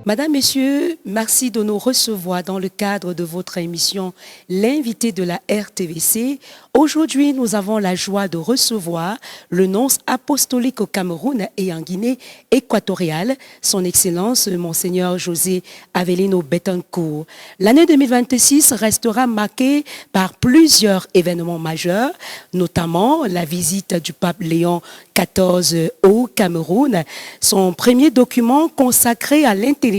Madame, Messieurs, merci de nous recevoir dans le cadre de votre émission L'invité de la RTVC. Aujourd'hui, nous avons la joie de recevoir le nonce apostolique au Cameroun et en Guinée équatoriale, son Excellence Monseigneur José Avelino Bettencourt. L'année 2026 restera marquée par plusieurs événements majeurs, notamment la visite du pape Léon XIV au Cameroun, son premier document consacré à l'intelligence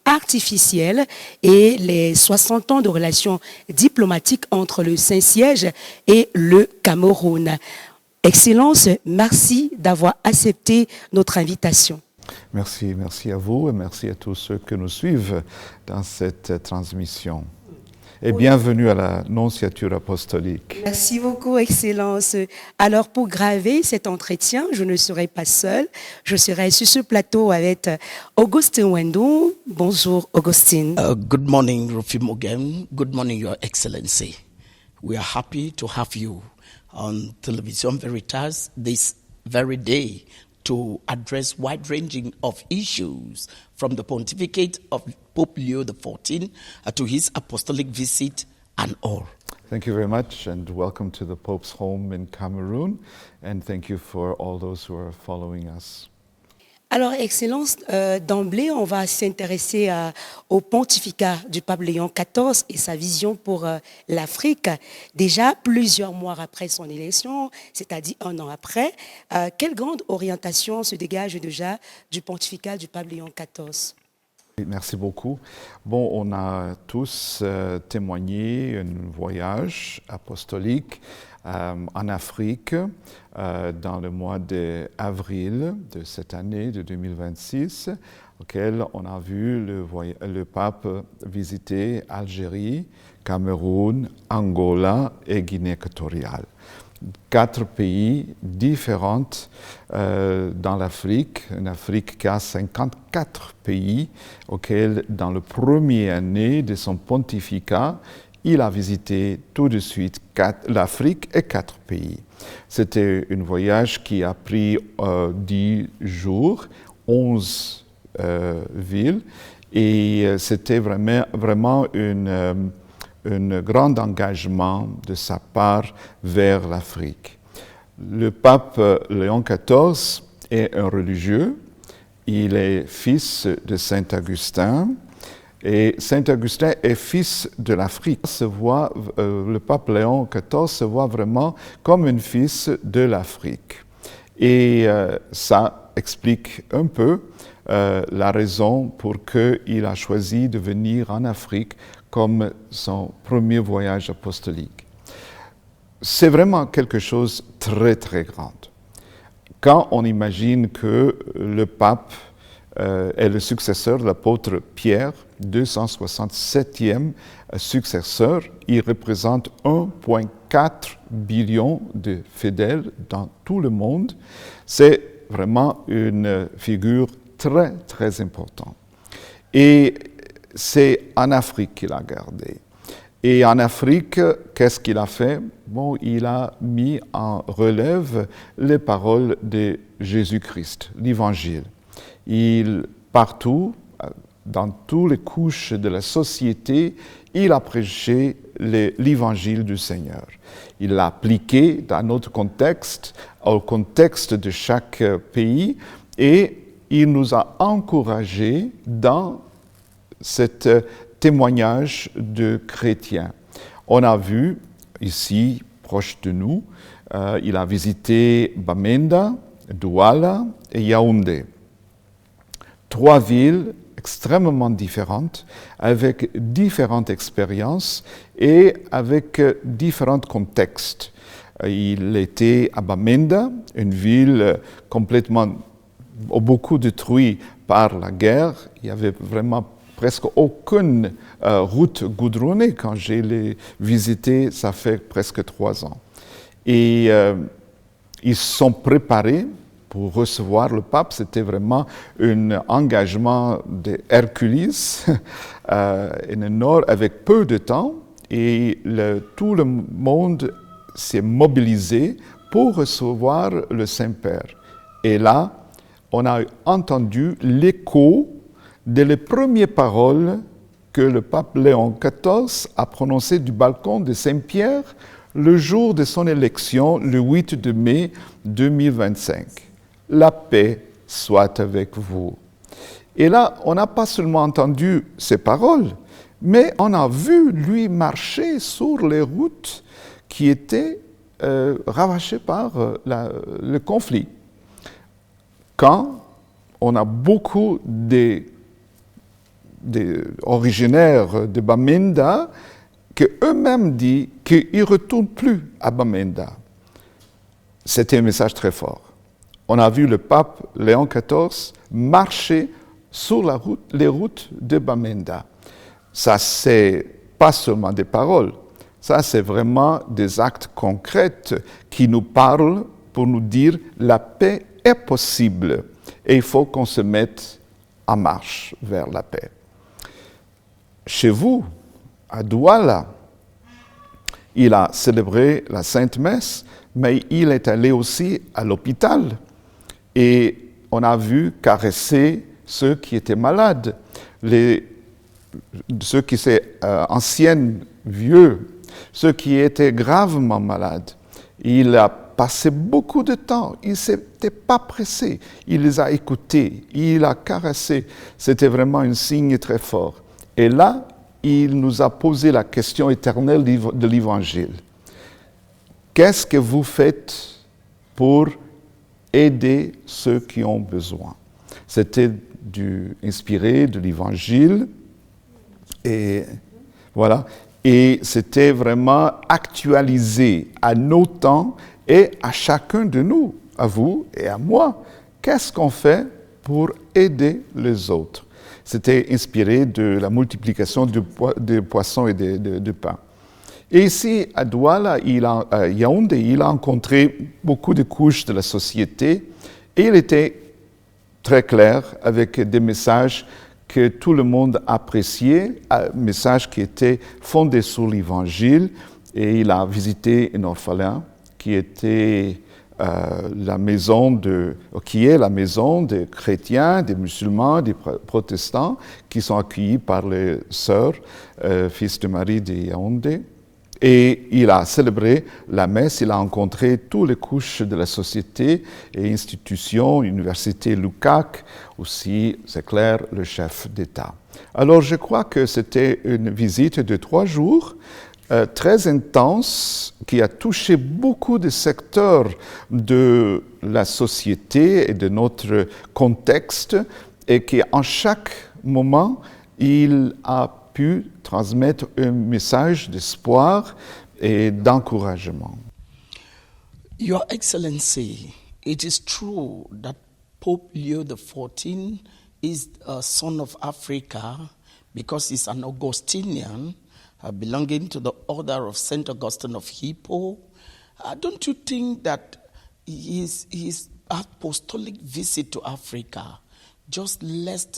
artificielle et les 60 ans de relations diplomatiques entre le Saint-Siège et le Cameroun. Excellence, merci d'avoir accepté notre invitation. Merci à vous et merci à tous ceux qui nous suivent dans cette transmission. Et bienvenue à la nonciature apostolique. Merci beaucoup, Excellence. Alors, pour graver cet entretien, je ne serai pas seule. Je serai sur ce plateau avec Augustin Wendou. Bonjour, Augustin. Good morning, Rufi Mogem. Good morning, Your Excellency. We are happy to have you on Television Veritas this very day to address wide-ranging of issues from the pontificate of Pope Leo XIV to his apostolic visit and all. Thank you very much and welcome to the Pope's home in Cameroon and thank you for all those who are following us. Alors, Excellence, d'emblée, on va s'intéresser au pontificat du pape Léon XIV et sa vision pour l'Afrique. Déjà, plusieurs mois après son élection, c'est-à-dire un an après, quelle grande orientation se dégage déjà du pontificat du pape Léon XIV ? Merci beaucoup. Bon, on a tous témoigné un voyage apostolique en Afrique dans le mois d'avril de cette année de 2026, auquel on a vu le pape visiter Algérie, Cameroun, Angola et Guinée équatoriale. 4 pays différents dans l'Afrique, une Afrique qui a 54 pays auxquels, dans la première année de son pontificat, il a visité tout de suite l'Afrique et 4 pays. C'était un voyage qui a pris 10 jours, 11 villes, et c'était vraiment un grand engagement de sa part vers l'Afrique. Le pape Léon XIV est un religieux, il est fils de Saint Augustin, et Saint Augustin est fils de l'Afrique. Le pape Léon XIV se voit vraiment comme un fils de l'Afrique. Et ça explique un peu la raison pour laquelle il a choisi de venir en Afrique comme son premier voyage apostolique. C'est vraiment quelque chose de très, très grand. Quand on imagine que le pape est le successeur de l'apôtre Pierre, 267e successeur, il représente 1,4 billion de fidèles dans tout le monde. C'est vraiment une figure très, très importante. Et c'est en Afrique qu'il a gardé. Et en Afrique, qu'est-ce qu'il a fait? Bon, il a mis en relève les paroles de Jésus-Christ, l'Évangile. Partout, dans toutes les couches de la société, il a prêché l'Évangile du Seigneur. Il l'a appliqué dans notre contexte, au contexte de chaque pays, et il nous a encouragés dans ce témoignage de chrétiens. On a vu ici, proche de nous, il a visité Bamenda, Douala et Yaoundé. 3 villes extrêmement différentes, avec différentes expériences et avec différents contextes. Il était à Bamenda, une ville complètement, beaucoup détruite par la guerre. Il y avait vraiment presque aucune route goudronnée. Quand j'ai visité, ça fait presque 3 ans. Et ils sont préparés pour recevoir le pape. C'était vraiment un engagement d'Hercules, avec peu de temps. Et tout le monde s'est mobilisé pour recevoir le Saint-Père. Et là, on a entendu l'écho dès les premières paroles que le pape Léon XIV a prononcées du balcon de Saint-Pierre le jour de son élection, le 8 de mai 2025. La paix soit avec vous. Et là, on n'a pas seulement entendu ces paroles, mais on a vu lui marcher sur les routes qui étaient ravagées par le conflit. Quand on a beaucoup originaires de Bamenda qui eux-mêmes disent qu'ils ne retournent plus à Bamenda. C'était un message très fort. On a vu le pape Léon XIV marcher sur les routes de Bamenda. Ça, c'est pas seulement des paroles, ça, c'est vraiment des actes concrets qui nous parlent pour nous dire la paix est possible et il faut qu'on se mette en marche vers la paix. Chez vous, à Douala, il a célébré la Sainte Messe, mais il est allé aussi à l'hôpital et on a vu caresser ceux qui étaient malades, ceux qui étaient anciens, vieux, ceux qui étaient gravement malades. Il a passé beaucoup de temps, il ne s'était pas pressé, il les a écoutés, il a caressé. C'était vraiment un signe très fort. Et là, il nous a posé la question éternelle de l'Évangile. Qu'est-ce que vous faites pour aider ceux qui ont besoin? C'était inspiré de l'Évangile. Et voilà. Et c'était vraiment actualisé à nos temps et à chacun de nous, à vous et à moi. Qu'est-ce qu'on fait pour aider les autres? C'était inspiré de la multiplication de poissons et de pain. Et ici, à Douala, à Yaoundé, il a rencontré beaucoup de couches de la société et il était très clair avec des messages que tout le monde appréciait, messages qui étaient fondés sur l'Évangile. Et il a visité un orphelin qui était qui est la maison des chrétiens, des musulmans, des protestants, qui sont accueillis par les sœurs, Fils de Marie de Yaoundé. Et il a célébré la messe, il a rencontré toutes les couches de la société et institutions, Université Lukac, aussi, c'est clair, le chef d'État. Alors je crois que c'était une visite de 3 jours, très intense, qui a touché beaucoup de secteurs de la société et de notre contexte, et qui en chaque moment, il a pu transmettre un message d'espoir et d'encouragement. Your Excellency, it is true that Pope Leo XIV is a son of Africa because he's an Augustinian belonging to the order of St. Augustine of Hippo. Don't you think that his apostolic visit to Africa, just less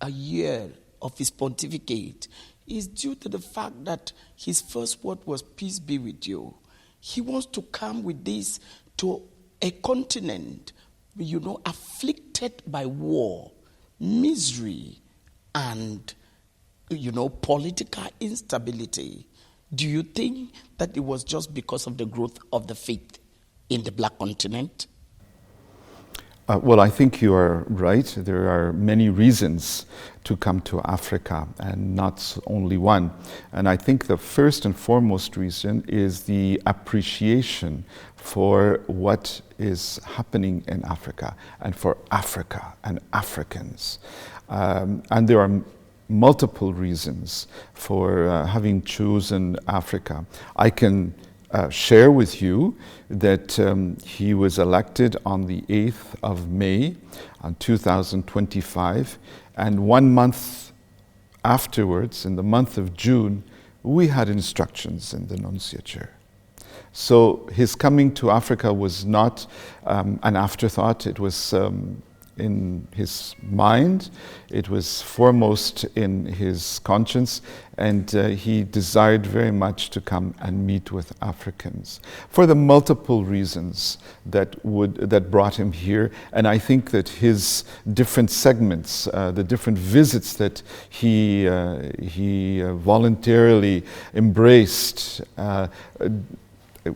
a year of his pontificate, is due to the fact that his first word was peace be with you? He wants to come with this to a continent, afflicted by war, misery, and, political instability. Do you think that it was just because of the growth of the faith in the Black continent? Well, I think you are right. There are many reasons to come to Africa, and not only one. And I think the first and foremost reason is the appreciation for what is happening in Africa, and for Africa and Africans. And there are multiple reasons for having chosen Africa. I can share with you that he was elected on the 8th of May in 2025, and 1 month afterwards, in the month of June, we had instructions in the nunciature. So his coming to Africa was not an afterthought. It was in his mind. It was foremost in his conscience, and he desired very much to come and meet with Africans for the multiple reasons that brought him here. And I think that his different segments, the different visits that he voluntarily embraced,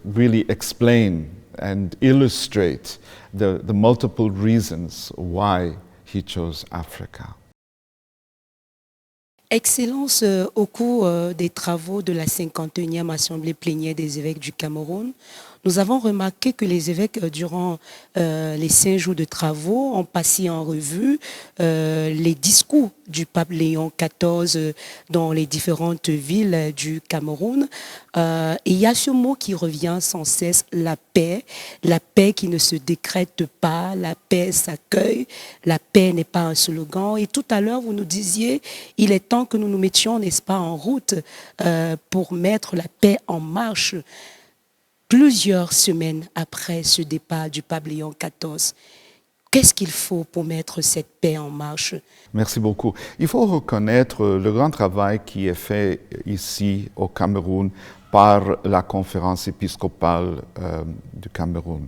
really explain and illustrate the multiple reasons why he chose Africa. Excellence, au cours des travaux de la 51e Assemblée plénière des évêques du Cameroun, nous avons remarqué que les évêques, durant les 5 jours de travaux, ont passé en revue les discours du pape Léon XIV dans les différentes villes du Cameroun. Et il y a ce mot qui revient sans cesse, la paix qui ne se décrète pas, la paix s'accueille, la paix n'est pas un slogan. Et tout à l'heure, vous nous disiez, il est temps que nous nous mettions, n'est-ce pas, en route pour mettre la paix en marche. Plusieurs semaines après ce départ du pape Léon XIV, qu'est-ce qu'il faut pour mettre cette paix en marche? Merci beaucoup. Il faut reconnaître le grand travail qui est fait ici au Cameroun par la conférence épiscopale du Cameroun.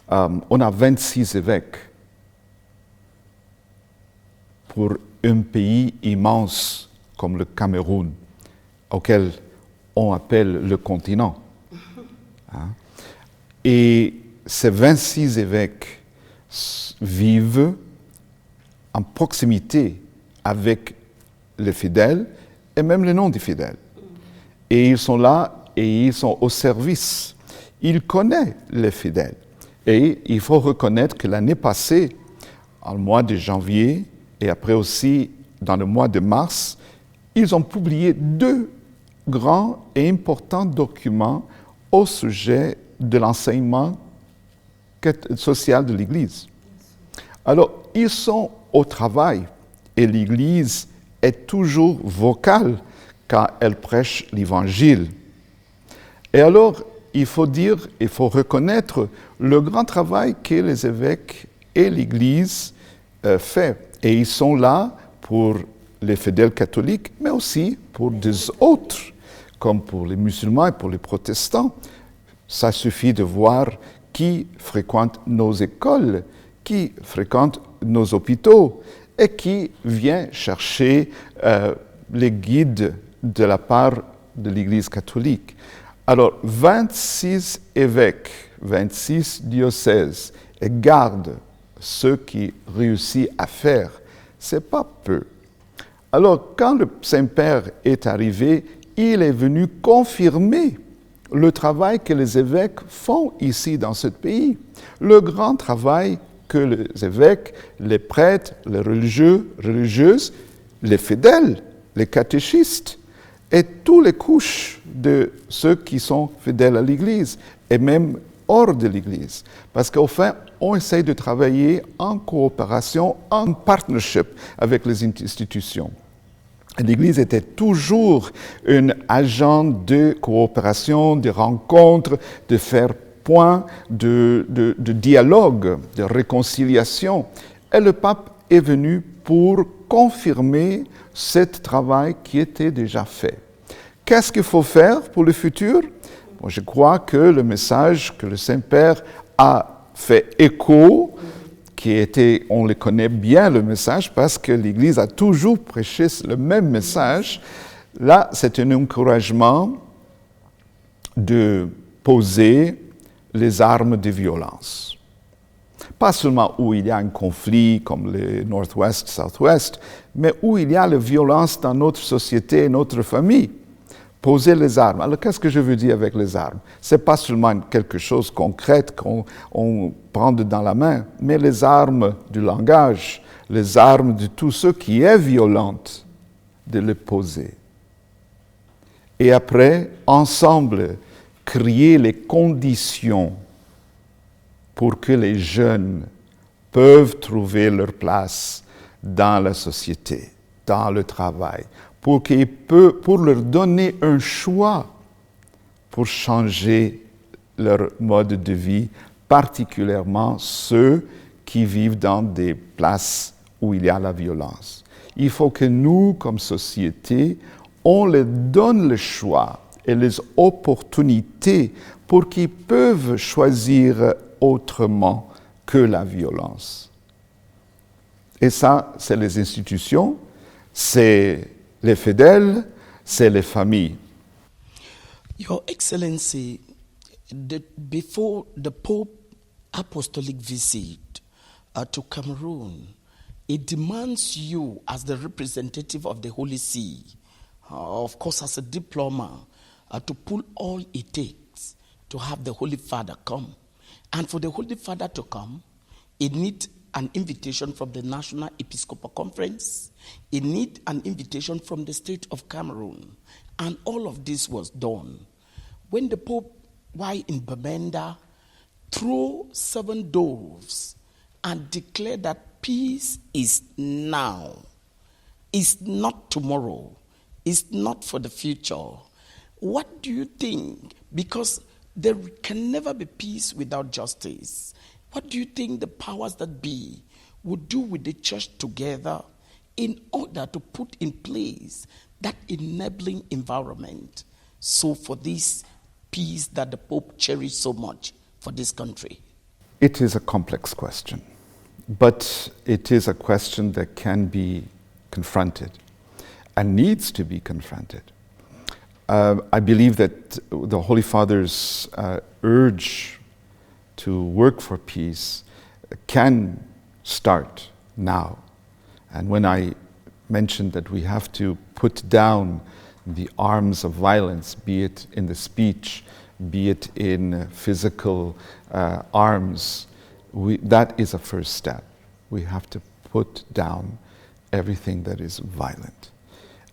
On a 26 évêques pour un pays immense comme le Cameroun, auquel on appelle le continent. Et ces 26 évêques vivent en proximité avec les fidèles et même les non-fidèles. Et ils sont là et ils sont au service. Ils connaissent les fidèles. Et il faut reconnaître que l'année passée, en mois de janvier et après aussi dans le mois de mars, ils ont publié 2 grands et importants documents au sujet de l'enseignement social de l'Église. Alors, ils sont au travail et l'Église est toujours vocale quand elle prêche l'Évangile. Et alors, il faut reconnaître le grand travail que les évêques et l'Église font. Et ils sont là pour les fidèles catholiques, mais aussi pour des autres, comme pour les musulmans et pour les protestants. Ça suffit de voir qui fréquente nos écoles, qui fréquente nos hôpitaux et qui vient chercher les guides de la part de l'Église catholique. Alors, 26 évêques, 26 diocèses et gardent ce qui réussit à faire, c'est pas peu. Alors, quand le Saint-Père est arrivé, il est venu confirmer le travail que les évêques font ici dans ce pays, le grand travail que les évêques, les prêtres, les religieux, religieuses, les fidèles, les catéchistes et toutes les couches de ceux qui sont fidèles à l'Église et même hors de l'Église. Parce qu'au fin, on essaie de travailler en coopération, en partnership avec les institutions. L'Église était toujours un agent de coopération, de rencontre, de faire point, de dialogue, de réconciliation. Et le pape est venu pour confirmer ce travail qui était déjà fait. Qu'est-ce qu'il faut faire pour le futur? Bon, je crois que le message que le Saint-Père a fait écho, on le connaît bien le message parce que l'Église a toujours prêché le même message. Là, c'est un encouragement de poser les armes de violence. Pas seulement où il y a un conflit comme le Northwest, Southwest, mais où il y a la violence dans notre société et notre famille. Poser les armes. Alors, qu'est-ce que je veux dire avec les armes? Ce n'est pas seulement quelque chose de concret qu'on prend dans la main, mais les armes du langage, les armes de tout ce qui est violent, de les poser. Et après, ensemble, créer les conditions pour que les jeunes peuvent trouver leur place dans la société, dans le travail, pour leur donner un choix pour changer leur mode de vie, particulièrement ceux qui vivent dans des places où il y a la violence. Il faut que nous, comme société, on leur donne le choix et les opportunités pour qu'ils peuvent choisir autrement que la violence. Et ça, c'est les institutions, c'est les fidèles, c'est les familles. Your Excellency, before the Pope apostolic visit to Cameroon, it demands you as the representative of the Holy See, of course as a diplomat, to pull all it takes to have the Holy Father come. And for the Holy Father to come, it needs an invitation from the National Episcopal Conference. It needs an invitation from the state of Cameroon. And all of this was done. When the Pope, while in Bamenda, threw 7 doves and declared that peace is now, it's not tomorrow, it's not for the future. What do you think? Because there can never be peace without justice. What do you think the powers that be would do with the church together in order to put in place that enabling environment so for this peace that the Pope cherished so much for this country? It is a complex question, but it is a question that can be confronted and needs to be confronted. I believe that the Holy Father's urge to work for peace can start now. And when I mentioned that we have to put down the arms of violence, be it in the speech, be it in physical arms, that is a first step. We have to put down everything that is violent.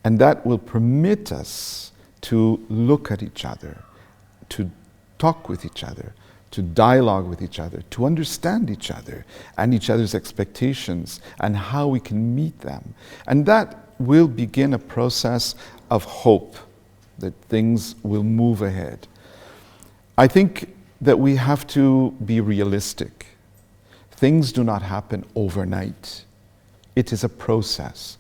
And that will permit us to look at each other, to talk with each other, to dialogue with each other, to understand each other and each other's expectations and how we can meet them. And that will begin a process of hope that things will move ahead. I think that we have to be realistic. Things do not happen overnight. It is a process.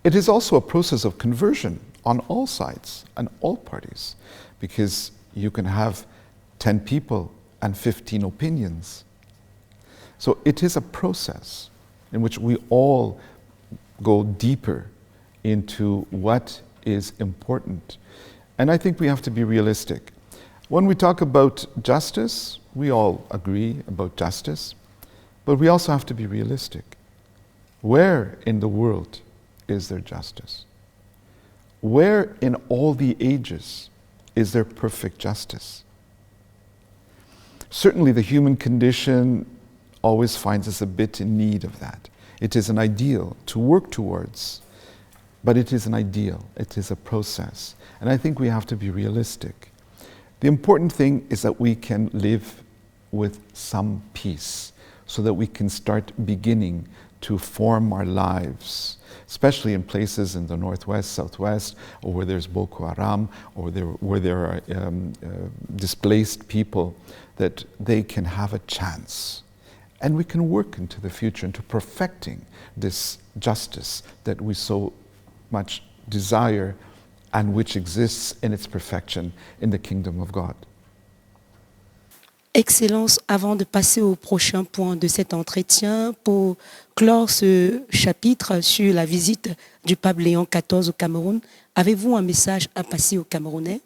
It is also a process of conversion on all sides and all parties, because you can have 10 people and 15 opinions. So it is a process in which we all go deeper into what is important. And I think we have to be realistic. When we talk about justice, we all agree about justice, but we also have to be realistic. Where in the world is there justice? Where in all the ages is there perfect justice? Certainly the human condition always finds us a bit in need of that. It is an ideal to work towards, but it is an ideal, it is a process. And I think we have to be realistic. The important thing is that we can live with some peace so that we can start beginning to form our lives, especially in places in the northwest, southwest, or where there's Boko Haram, or where there are displaced people, that they can have a chance. And we can work into the future, into perfecting this justice that we so much desire and which exists in its perfection in the kingdom of God. Excellence, avant de passer au prochain point de cet entretien, pour clore ce chapitre sur la visite du pape Léon XIV au Cameroun, avez-vous un message à passer aux Camerounais?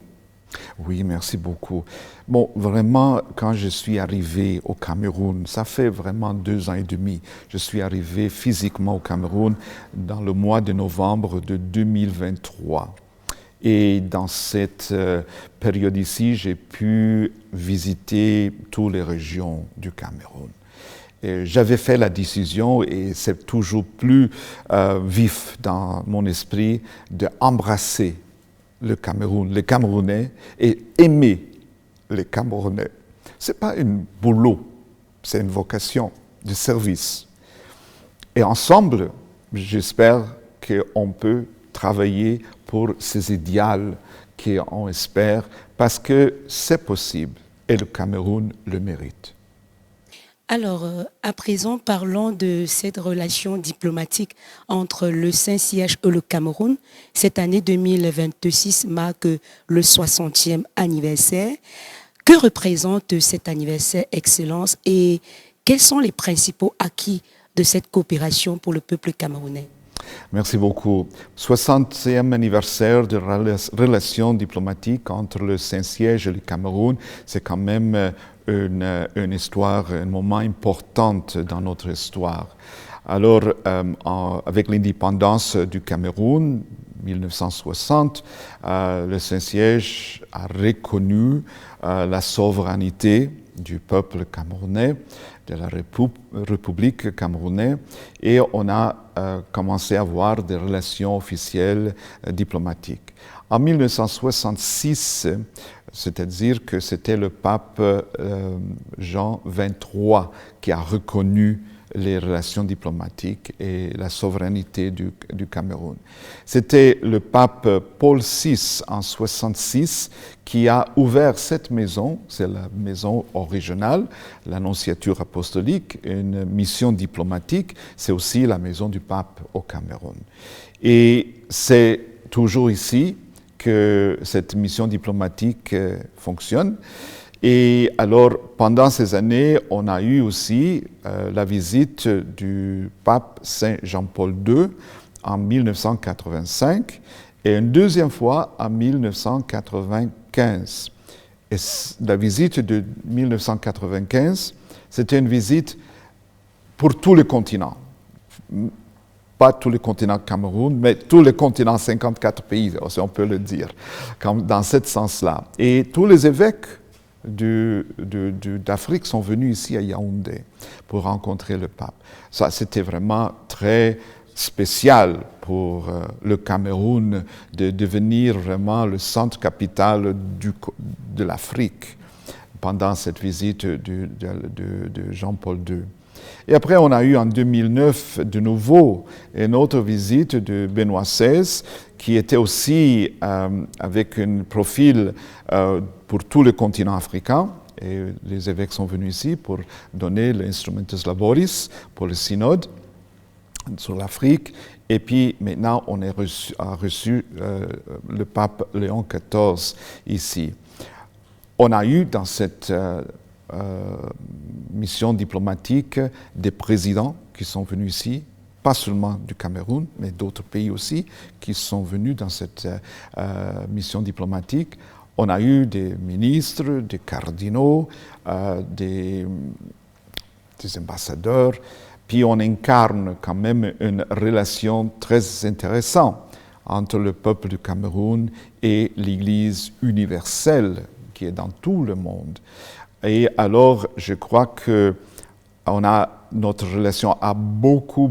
Oui, merci beaucoup. Bon, vraiment, quand je suis arrivé au Cameroun, ça fait vraiment 2 ans et demi. Je suis arrivé physiquement au Cameroun dans le mois de novembre de 2023. Et dans cette période ici, j'ai pu visiter toutes les régions du Cameroun. J'avais fait la décision, et c'est toujours plus vif dans mon esprit, d'embrasser le Cameroun, les Camerounais, et aimer les Camerounais. Ce n'est pas un boulot, c'est une vocation de service. Et ensemble, j'espère qu'on peut travailler pour ces idéaux qu'on espère, parce que c'est possible et le Cameroun le mérite. Alors, à présent, parlons de cette relation diplomatique entre le Saint-Siège et le Cameroun. Cette année 2026 marque le 60e anniversaire. Que représente cet anniversaire, Excellence, et quels sont les principaux acquis de cette coopération pour le peuple camerounais? Merci beaucoup. 60e anniversaire de relations diplomatiques entre le Saint-Siège et le Cameroun, c'est quand même une histoire, un moment important dans notre histoire. Alors, avec l'indépendance du Cameroun, 1960, le Saint-Siège a reconnu la souveraineté du peuple camerounais, de la République camerounaise, et on a commencé à avoir des relations officielles diplomatiques. En 1966, c'est-à-dire que c'était le pape Jean XXIII qui a reconnu les relations diplomatiques et la souveraineté du Cameroun. C'était le pape Paul VI en 1966 qui a ouvert cette maison, c'est la maison originale, l'Annonciature apostolique, une mission diplomatique, c'est aussi la maison du pape au Cameroun. Et c'est toujours ici que cette mission diplomatique fonctionne. Et alors, pendant ces années, on a eu aussi la visite du pape Saint Jean-Paul II en 1985 et une deuxième fois en 1995. Et la visite de 1995, c'était une visite pour tout le continent. Pas tout le continent Cameroun, mais tout le continent, 54 pays, si on peut le dire, dans ce sens-là. Et tous les évêques d'Afrique sont venus ici à Yaoundé pour rencontrer le pape. Ça, c'était vraiment très spécial pour le Cameroun de devenir vraiment le centre capital de l'Afrique pendant cette visite de Jean-Paul II. Et après, on a eu en 2009 de nouveau une autre visite de Benoît XVI, qui était aussi avec un profil pour tout le continent africain. Et les évêques sont venus ici pour donner l'Instrumentus Laboris pour le synode sur l'Afrique. Et puis maintenant, on a reçu le pape Léon XIV ici. On a eu dans cette mission diplomatique des présidents qui sont venus ici, pas seulement du Cameroun, mais d'autres pays aussi, qui sont venus dans cette mission diplomatique. On a eu des ministres, des cardinaux, des ambassadeurs, puis on incarne quand même une relation très intéressante entre le peuple du Cameroun et l'Église universelle qui est dans tout le monde. Et alors, je crois que notre relation a beaucoup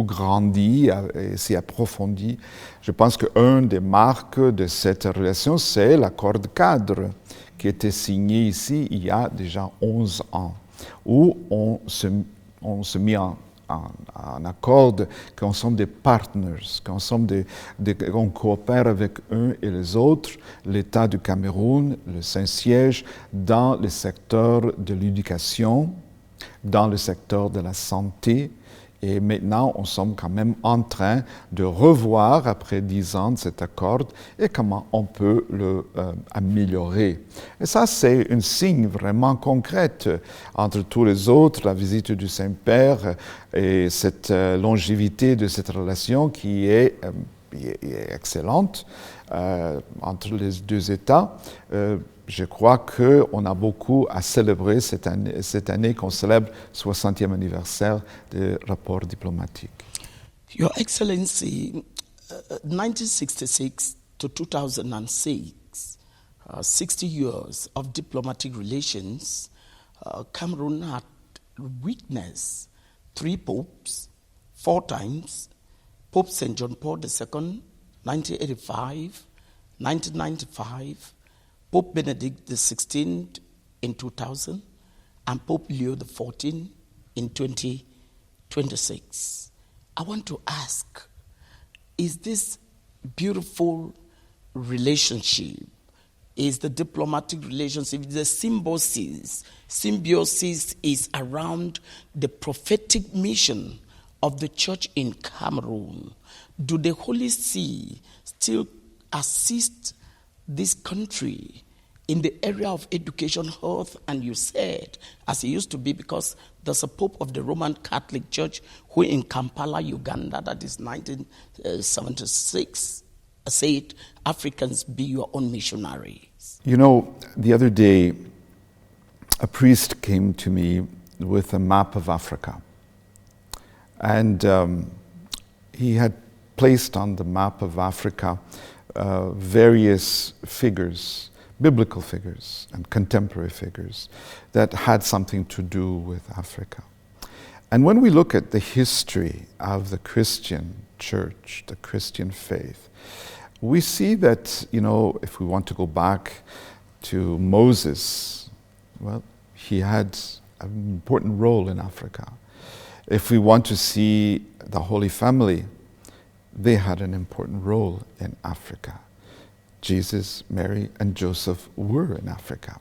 grandi et s'est approfondie. Je pense qu'une des marques de cette relation, c'est l'accord de cadre qui a été signé ici il y a déjà 11 ans, où on se mit en accord qu'on sommes des partners, qu'on coopère avec eux et les autres, l'État du Cameroun, le Saint-Siège, dans le secteur de l'éducation, dans le secteur de la santé. Et maintenant, on sommes quand même en train de revoir, après 10 ans de cet accord, et comment on peut l'améliorer. Et ça, c'est un signe vraiment concret entre tous les autres, la visite du Saint-Père et cette longévité de cette relation qui est excellente entre les deux États. Je crois qu'on a beaucoup à célébrer cette année qu'on célèbre le 60e anniversaire des rapports diplomatiques. Your Excellency, 1966 to 2006, 60 years of diplomatic relations, Cameroon had witnessed 3 popes, 4 times, Pope St. John Paul II, 1985, 1995, Pope Benedict XVI in 2000, and Pope Leo XIV in 2026. I want to ask, is this beautiful relationship is the diplomatic relationship, the symbiosis. Symbiosis is around the prophetic mission of the church in Cameroon. Do the Holy See still assist this country in the area of education, health? And you said, as it used to be, because there's a Pope of the Roman Catholic Church who in Kampala, Uganda, that is 1976, said, Africans, be your own missionaries. You know, the other day, a priest came to me with a map of Africa. And he had placed on the map of Africa various figures, biblical figures and contemporary figures that had something to do with Africa. And when we look at the history of the Christian church, the Christian faith, we see that, you know, if we want to go back to Moses, well, he had an important role in Africa. If we want to see the Holy Family, they had an important role in Africa. Jesus, Mary, and Joseph were in Africa.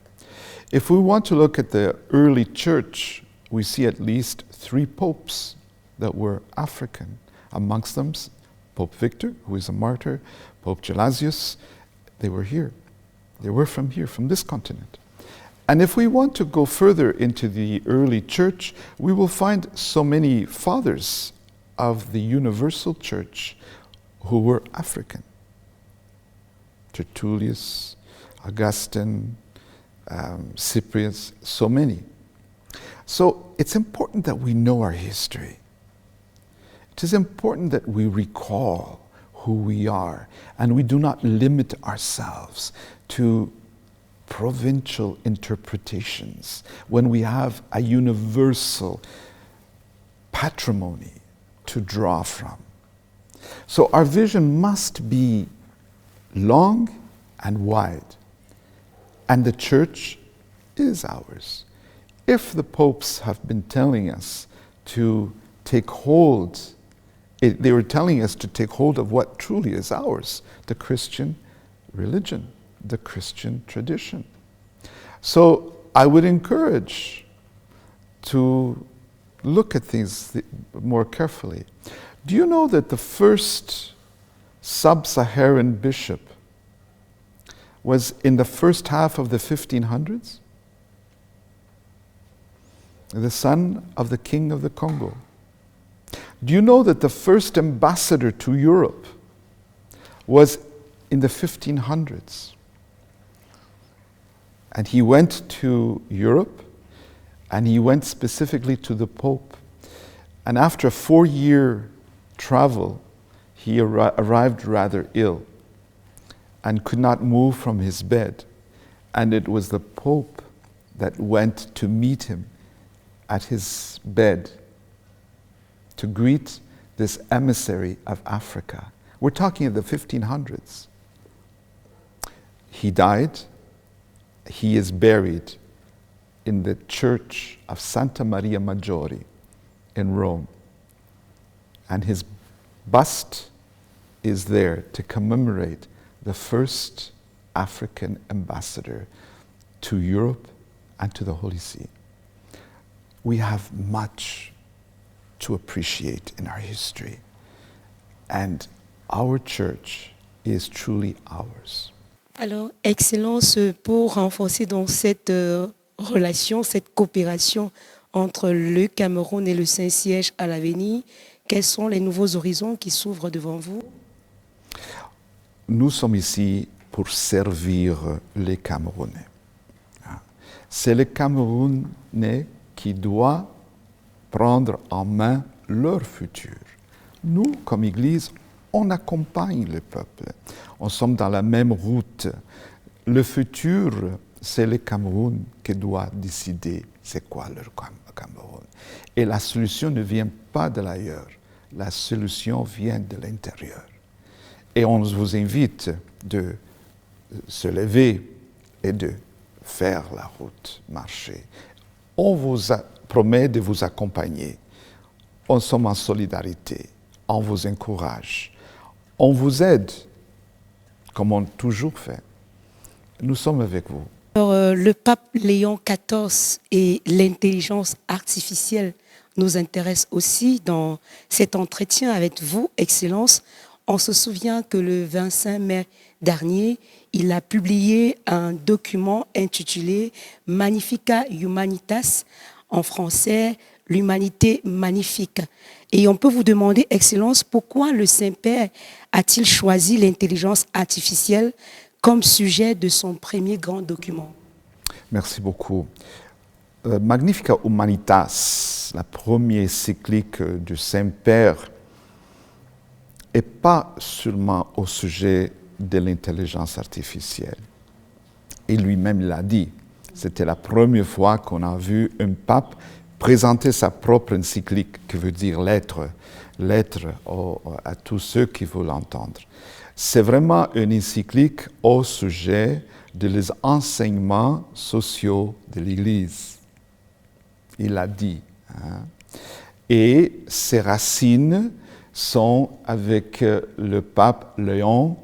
If we want to look at the early church, we see at least 3 popes that were African. Amongst them, Pope Victor, who is a martyr, Pope Gelasius, they were here. They were from here, from this continent. And if we want to go further into the early church, we will find so many fathers of the universal church who were African. Tertullius, Augustine, Cyprius, so many. So it's important that we know our history. It is important that we recall who we are, and we do not limit ourselves to provincial interpretations when we have a universal patrimony to draw from. So our vision must be long and wide, and the church is ours. If the popes have been telling us to take hold, they were telling us to take hold of what truly is ours, the Christian religion, the Christian tradition. So I would encourage to look at things more carefully. Do you know that the first sub-Saharan bishop was in the first half of the 1500s? The son of the king of the Congo. Do you know that the first ambassador to Europe was in the 1500s? And he went to Europe, and he went specifically to the Pope. And after a 4-year travel, he arrived rather ill and could not move from his bed. And it was the Pope that went to meet him at his bed to greet this emissary of Africa. We're talking of the 1500s. He died. He is buried in the church of Santa Maria Maggiore in Rome. And his bust is there to commemorate the first African ambassador to Europe and to the Holy See. We have much to appreciate in our history, and our church is truly ours. Alors, Excellence, pour renforcer donc cette relation, cette coopération entre le Cameroun et le Saint-Siège à l'avenir, quels sont les nouveaux horizons qui s'ouvrent devant vous? Nous sommes ici pour servir les Camerounais. C'est les Camerounais qui doivent prendre en main leur futur. Nous, comme Église, on accompagne le peuple. On sommes dans la même route. Le futur, c'est le Cameroun qui doit décider c'est quoi le Cameroun. Et la solution ne vient pas de l'ailleurs. La solution vient de l'intérieur. Et on vous invite de se lever et de faire la route, marcher. On vous promet de vous accompagner. On sommes en solidarité. On vous encourage. On vous aide, comme on a toujours fait. nous sommes avec vous. Alors, le pape Léon XIV et l'intelligence artificielle nous intéressent aussi dans cet entretien avec vous, Excellence. On se souvient que le 25 mai dernier, il a publié un document intitulé Magnificat Humanitas, en français, l'humanité magnifique. Et on peut vous demander, Excellence, pourquoi le Saint-Père a-t-il choisi l'intelligence artificielle comme sujet de son premier grand document? Merci beaucoup. Magnificat Humanitas, la première cyclique du Saint-Père, n'est pas seulement au sujet de l'intelligence artificielle. Et lui-même l'a dit. C'était la première fois qu'on a vu un pape présenter sa propre encyclique, qui veut dire lettre à tous ceux qui veulent l'entendre. C'est vraiment une encyclique au sujet des enseignements sociaux de l'Église. Il l'a dit. Et ses racines sont avec le pape Léon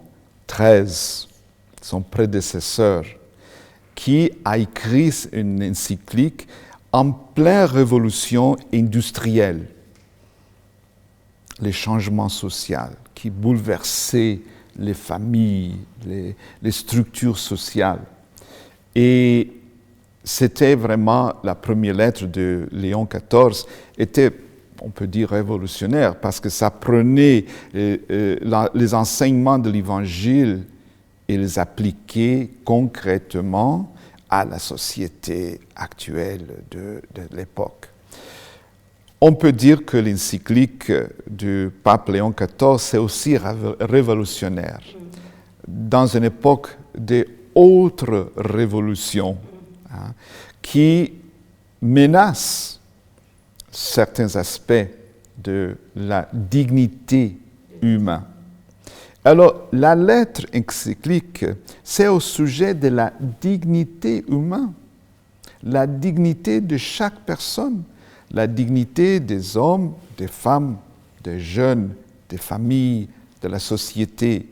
XIII, son prédécesseur, qui a écrit une encyclique en pleine révolution industrielle, les changements sociaux qui bouleversaient les familles, les structures sociales. Et c'était vraiment la première lettre de Léon XIV, était, on peut dire, révolutionnaire, parce que ça prenait les enseignements de l'Évangile et les appliquait concrètement à la société actuelle de l'époque. On peut dire que l'encyclique du pape Léon XIV, c'est aussi révolutionnaire. Dans une époque d'autres révolutions qui menacent certains aspects de la dignité humaine. Alors, la lettre encyclique, c'est au sujet de la dignité humaine, la dignité de chaque personne, la dignité des hommes, des femmes, des jeunes, des familles, de la société.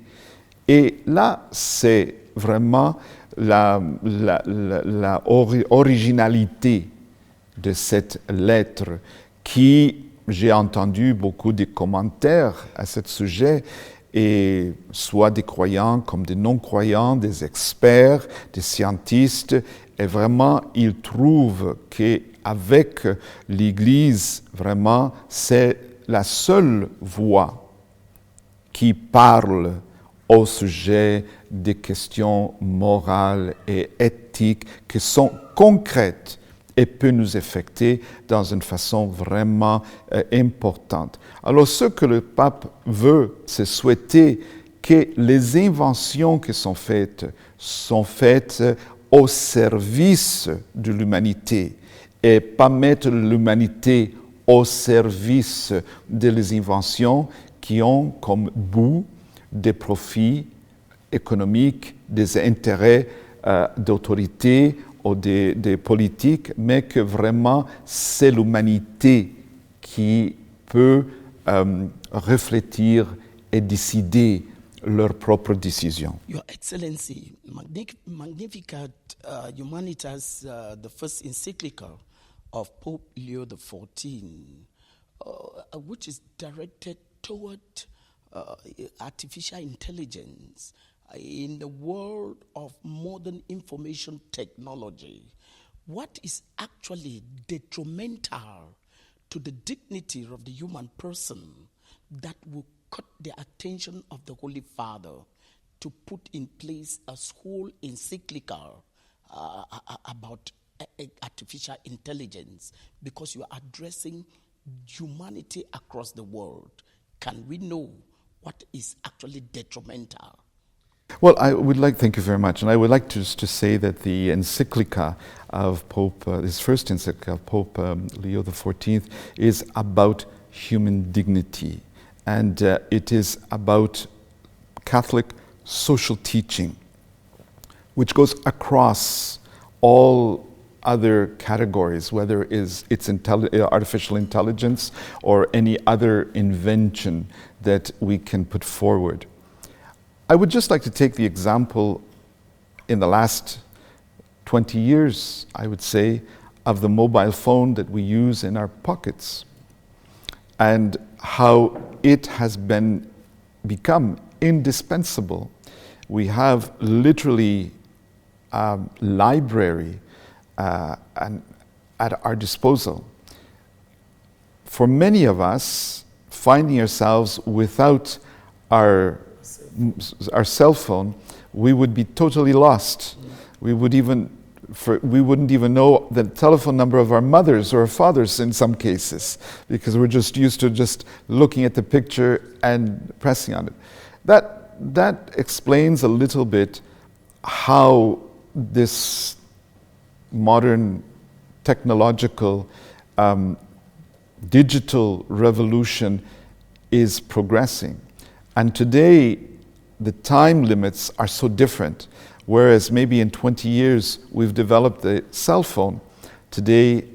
Et là, c'est vraiment la originalité de cette lettre qui, j'ai entendu beaucoup de commentaires à ce sujet, et soit des croyants comme des non-croyants, des experts, des scientifiques, et vraiment, ils trouvent qu'avec l'Église, vraiment, c'est la seule voix qui parle au sujet des questions morales et éthiques qui sont concrètes et peut nous affecter dans une façon vraiment importante. Alors, ce que le pape veut, c'est souhaiter que les inventions qui sont faites au service de l'humanité et pas mettre l'humanité au service des inventions qui ont comme but des profits économiques, des intérêts d'autorité ou des politiques, mais que vraiment c'est l'humanité qui peut réfléchir et décider leurs propres décisions. Your Excellency, Magnificat Humanitas, the first encyclical of Pope Leo XIV, which is directed toward artificial intelligence in the world of modern information technology. What is actually detrimental to the dignity of the human person that will cut the attention of the Holy Father to put in place a whole encyclical about artificial intelligence, because you are addressing humanity across the world? Can we know what is actually detrimental? Well, thank you very much, and I would like to say that the encyclica of Pope, this first encyclica of Pope Leo XIV, is about human dignity, and it is about Catholic social teaching, which goes across all other categories, whether it's artificial intelligence or any other invention that we can put forward. I would just like to take the example in the last 20 years, I would say, of the mobile phone that we use in our pockets, and how it has become indispensable. We have literally a library and at our disposal. For many of us, finding ourselves without our cell phone, we would be totally lost. We wouldn't even know the telephone number of our mothers or our fathers in some cases, because we're just used to just looking at the picture and pressing on it. That explains a little bit how this modern technological digital revolution is progressing. And today, the time limits are so different. Whereas maybe in 20 years, we've developed the cell phone. Today,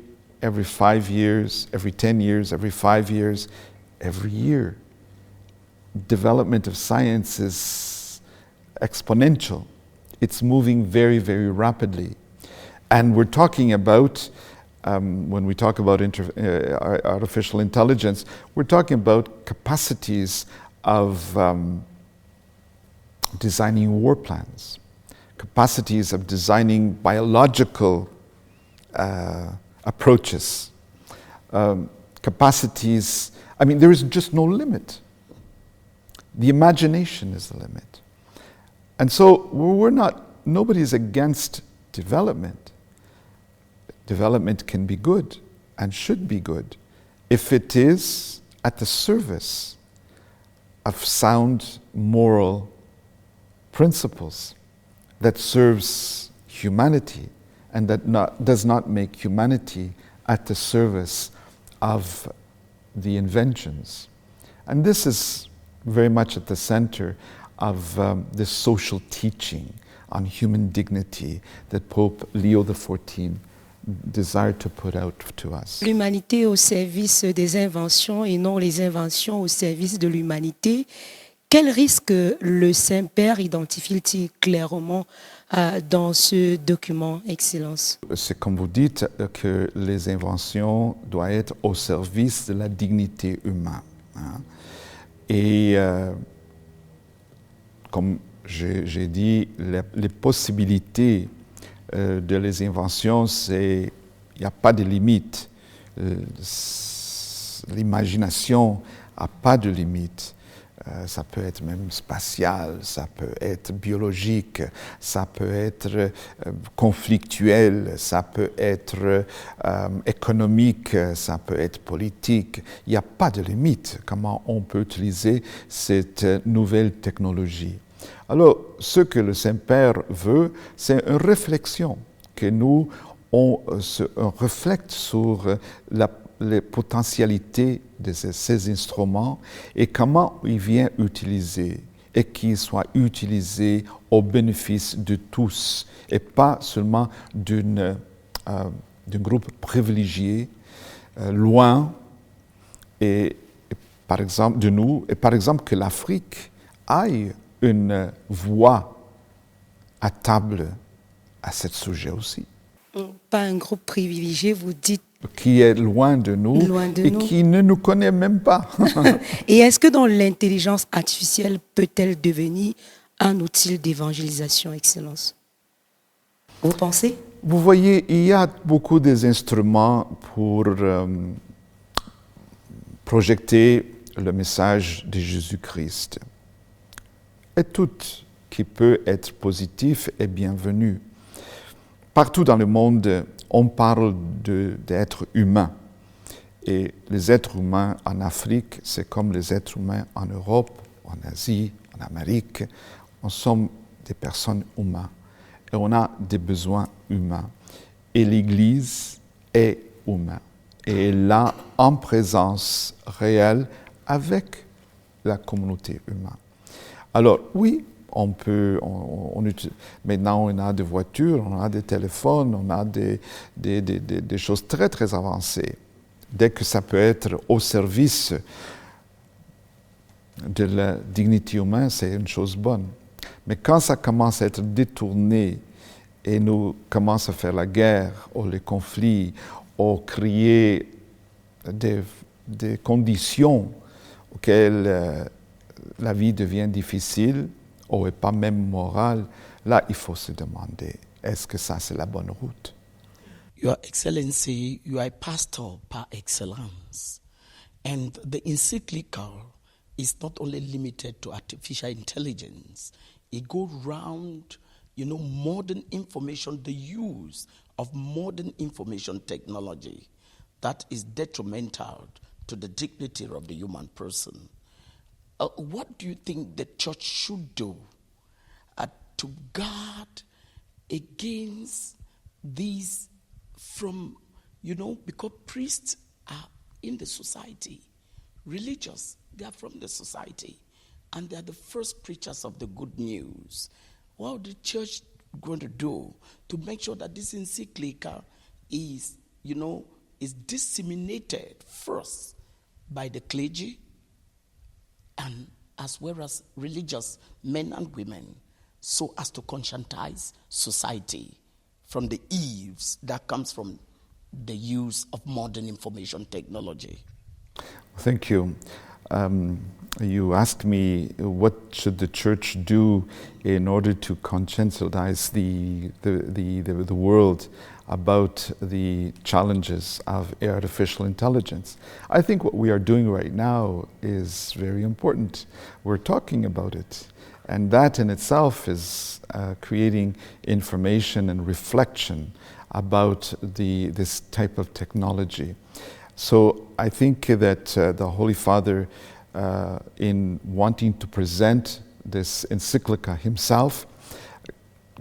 every 5 years, every 10 years, every 5 years, every year, development of science is exponential. It's moving very, very rapidly. And we're talking about, when we talk about artificial intelligence, we're talking about capacities of designing war plans, capacities of designing biological approaches, capacities. I mean, there is just no limit. The imagination is the limit. And so nobody's against development. Development can be good and should be good if it is at the service of sound moral principles that serves humanity and that does not make humanity at the service of the inventions. And this is very much at the center of this social teaching on human dignity that Pope Leo XIV desired to put out to us. L'humanité au service des inventions et non les inventions au service de l'humanité. Quel risque le Saint-Père identifie-t-il clairement dans ce document, Excellence? C'est comme vous dites que les inventions doivent être au service de la dignité humaine. Hein. Et comme j'ai dit, les possibilités de les inventions, il n'y a pas de limite. L'imagination n'a pas de limite. Ça peut être même spatial, ça peut être biologique, ça peut être conflictuel, ça peut être économique, ça peut être politique. Il n'y a pas de limite comment on peut utiliser cette nouvelle technologie. Alors, ce que le Saint-Père veut, c'est une réflexion, que nous, on reflète sur les potentialités de ces instruments et comment ils viennent utiliser et qu'ils soient utilisés au bénéfice de tous et pas seulement d'un groupe privilégié, loin et par exemple de nous, et par exemple que l'Afrique aille une voix à table à ce sujet aussi. Pas un groupe privilégié, vous dites. Qui est loin de nous qui ne nous connaît même pas. Et est-ce que dans l'intelligence artificielle peut-elle devenir un outil d'évangélisation, Excellence? Vous pensez? Vous voyez, il y a beaucoup d'instruments pour projeter le message de Jésus-Christ. Et tout qui peut être positif est bienvenu. Partout dans le monde, on parle d'êtres humains. Et les êtres humains en Afrique, c'est comme les êtres humains en Europe, en Asie, en Amérique. On sommes des personnes humaines. Et on a des besoins humains. Et l'Église est humaine. Et elle est là en présence réelle avec la communauté humaine. Alors oui, maintenant on a des voitures, on a des téléphones, on a des choses très très avancées. Dès que ça peut être au service de la dignité humaine, c'est une chose bonne. Mais quand ça commence à être détourné et nous commence à faire la guerre ou les conflits ou créer des conditions auxquelles la vie devient difficile ou n'est pas même morale, là, il faut se demander, est-ce que ça, c'est la bonne route? Your Excellency, you are a pastor par excellence. And the encyclical is not only limited to artificial intelligence. It goes round, modern information, the use of modern information technology that is detrimental to the dignity of the human person. What do you think the church should do to guard against these from, because priests are in the society, religious, they are from the society, and they are the first preachers of the good news. What the church going to do to make sure that this encyclical is disseminated first by the clergy and as well as religious men and women, so as to conscientize society from the evils that comes from the use of modern information technology? Thank you. You asked me what should the church do in order to conscientize the world about the challenges of artificial intelligence. I think what we are doing right now is very important. We're talking about it. And that in itself is creating information and reflection about this type of technology. So I think that the Holy Father, in wanting to present this encyclica himself,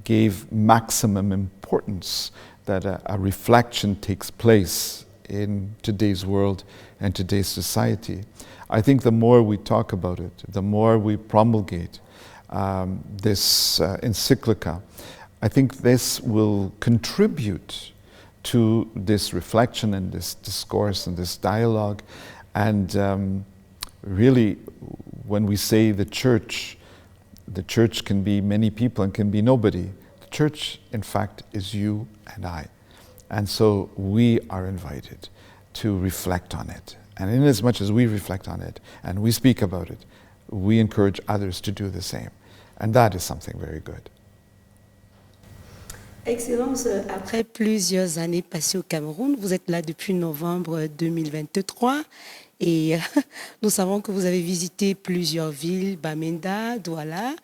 gave maximum importance that a reflection takes place in today's world and today's society. I think the more we talk about it, the more we promulgate this encyclica, I think this will contribute to this reflection and this discourse and this dialogue. And really, when we say the church can be many people and can be nobody. The church, in fact, is you and I. And so we are invited to reflect on it. And in as much as we reflect on it and we speak about it, we encourage others to do the same. And that is something very good. Excellence, après plusieurs années passées au Cameroun, vous êtes là depuis novembre 2023 et nous savons que vous avez visité plusieurs villes, Bamenda, Douala.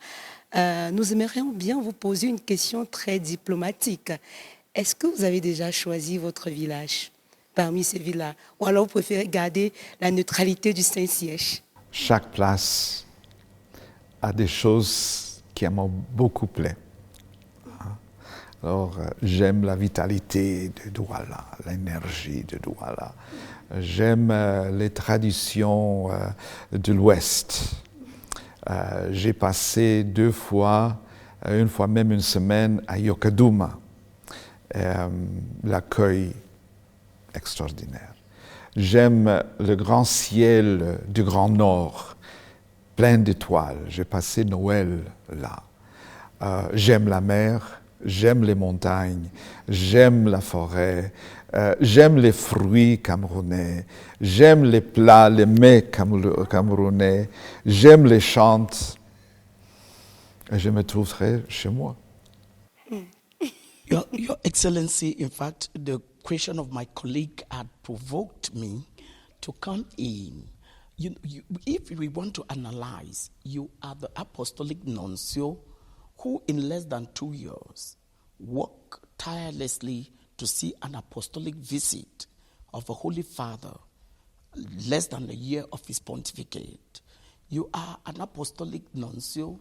Nous aimerions bien vous poser une question très diplomatique. Est-ce que vous avez déjà choisi votre village parmi ces villes-là? Ou alors vous préférez garder la neutralité du Saint-Siège? Chaque place a des choses qui m'ont beaucoup plu. Alors, j'aime la vitalité de Douala, l'énergie de Douala. J'aime les traditions de l'Ouest. J'ai passé 2 fois, une fois même une semaine à Yokadouma. L'accueil extraordinaire. J'aime le grand ciel du Grand Nord, plein d'étoiles. J'ai passé Noël là. J'aime la mer. J'aime les montagnes, j'aime la forêt, j'aime les fruits camerounais, j'aime les plats, les mets camerounais, j'aime les chants. Et je me trouve très chez moi. Your Excellency, in fact, the question of my colleague had provoked me to come in. If we want to analyze, you are the apostolic nuncio who in less than 2 years worked tirelessly to see an apostolic visit of a Holy Father, less than a year of his pontificate. You are an apostolic nuncio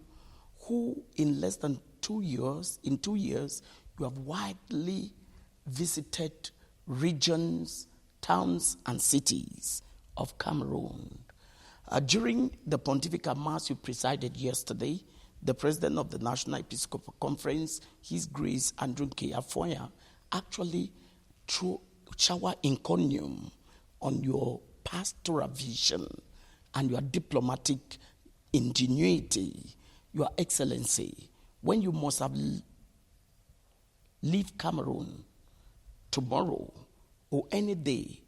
who in less than 2 years, in 2 years, you have widely visited regions, towns, and cities of Cameroon. During the Pontifical Mass you presided yesterday, the president of the National Episcopal Conference, His Grace Andrew Keafoya, actually threw shower encomium on your pastoral vision and your diplomatic ingenuity, Your Excellency, when you must have leave Cameroon tomorrow or any day,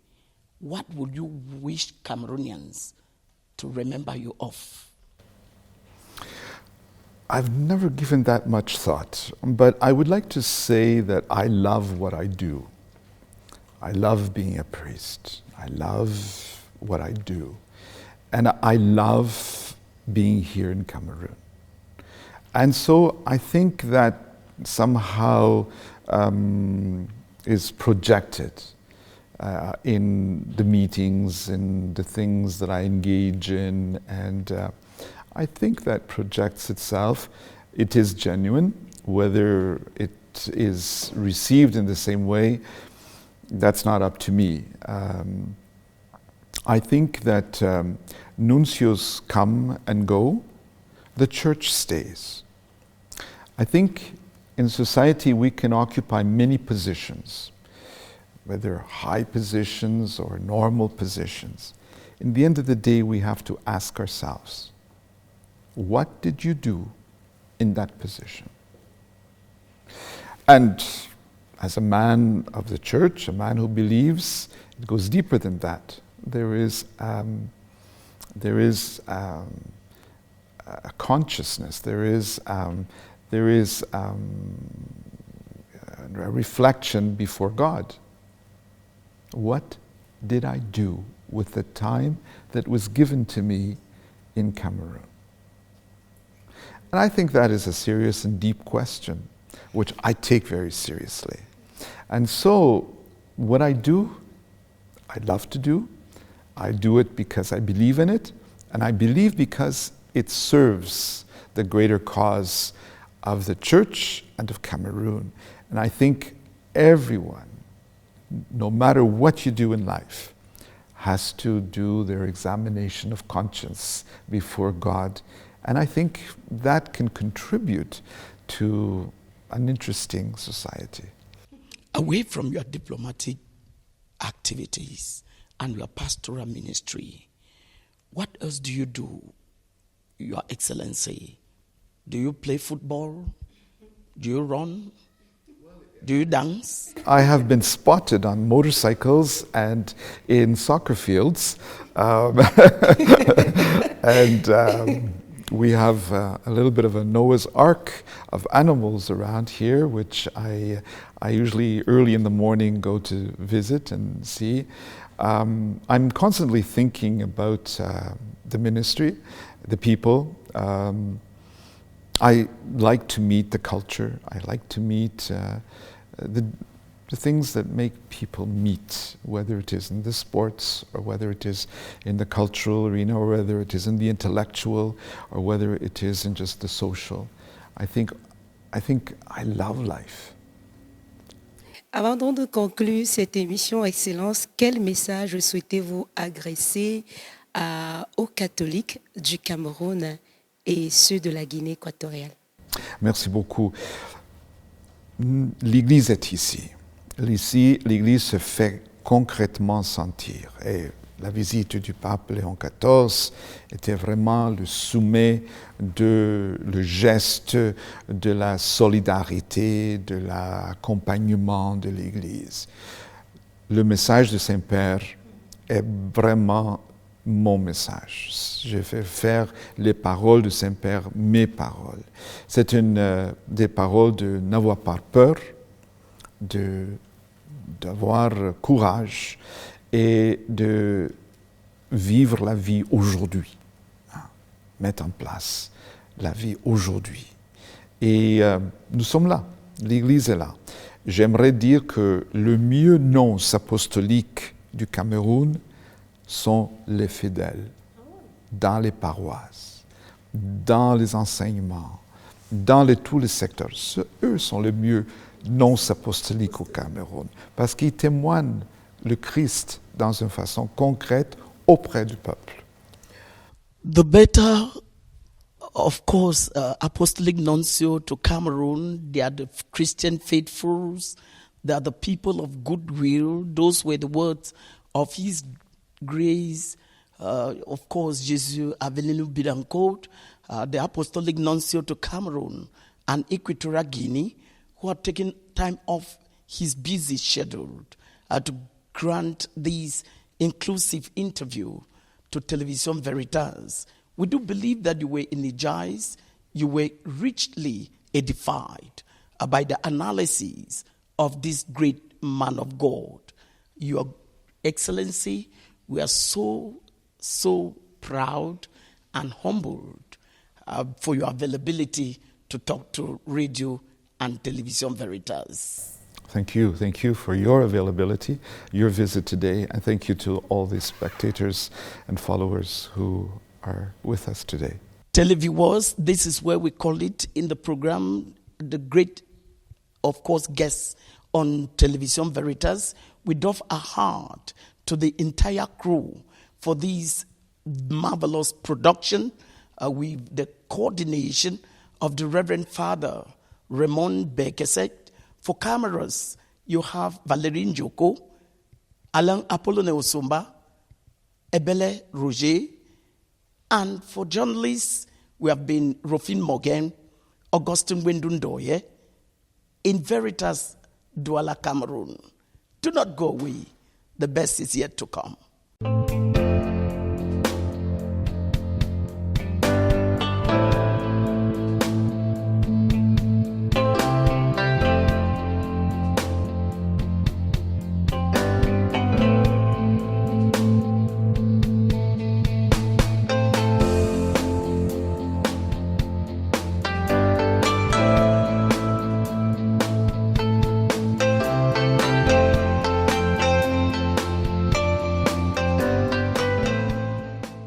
what would you wish Cameroonians to remember you of? I've never given that much thought, but I would like to say that I love what I do. I love being a priest. I love what I do. And I love being here in Cameroon. And so I think that somehow is projected in the meetings, in the things that I engage in, and I think that projects itself. It is genuine. Whether it is received in the same way, that's not up to me. I think that nuncios come and go, the church stays. I think in society we can occupy many positions, whether high positions or normal positions. In the end of the day, we have to ask ourselves, what did you do in that position? And as a man of the church, a man who believes, it goes deeper than that. There is a consciousness, there is a reflection before God. What did I do with the time that was given to me in Cameroon? And I think that is a serious and deep question, which I take very seriously. And so, what I do, I love to do. I do it because I believe in it, and I believe because it serves the greater cause of the church and of Cameroon. And I think everyone, no matter what you do in life, has to do their examination of conscience before God. And I think that can contribute to an interesting society. Away from your diplomatic activities and your pastoral ministry, what else do you do, Your Excellency? Do you play football? Do you run? Do you dance? I have been spotted on motorcycles and in soccer fields. We have a little bit of a Noah's Ark of animals around here, which I usually early in the morning go to visit and see. I'm constantly thinking about the ministry, the people. I like to meet the culture. I like to meet the things that make people meet, whether it is in the sports or whether it is in the cultural arena or whether it is in the intellectual or whether it is in just the social. I think I love life. Avant donc de conclure cette émission, Excellence, quel message souhaitez-vous adresser aux catholiques du Cameroun et ceux de la Guinée équatoriale? Merci beaucoup. L'Église est ici. Ici, l'Église se fait concrètement sentir. Et la visite du pape Léon XIV était vraiment le sommet le geste de la solidarité, de l'accompagnement de l'Église. Le message de Saint-Père est vraiment mon message. Je vais faire les paroles de Saint-Père mes paroles. C'est des paroles de n'avoir pas peur, d'avoir courage et de vivre la vie aujourd'hui. Mettre en place la vie aujourd'hui. Et nous sommes là, l'Église est là. J'aimerais dire que le mieux nonce apostolique du Cameroun sont les fidèles, dans les paroisses, dans les enseignements, dans tous les secteurs. Eux sont les mieux nonces apostoliques au Cameroun, parce qu'ils témoignent le Christ dans une façon concrète auprès du peuple. The better, of course, apostolic nuncio to Cameroon, they are the Christian faithfuls, they are the people of goodwill. Those were the words of His Grace, of course, Jesus Avelinu Bidancourt, the Apostolic Nuncio to Cameroon and Equatorial Guinea, who are taking time off his busy schedule to grant this inclusive interview to Television Veritas. We do believe that you were energized, you were richly edified by the analysis of this great man of God. Your Excellency, we are so proud and humbled for your availability to talk to Radio and Television Veritas. Thank you. Thank you for your availability, your visit today, and thank you to all the spectators and followers who are with us today. Televiewers, this is where we call it in the program, the great, of course, guests on Television Veritas. We doff our heart to the entire crew for this marvelous production with the coordination of the Reverend Father Raymond Bekeset. For cameras, you have Valerine Joko, Alain Apollone Osumba, Ebele Roger, and for journalists, we have been Rofin Morgan, Augustine Wendundoye, in Veritas, Douala, Cameroon. Do not go away. The best is yet to come.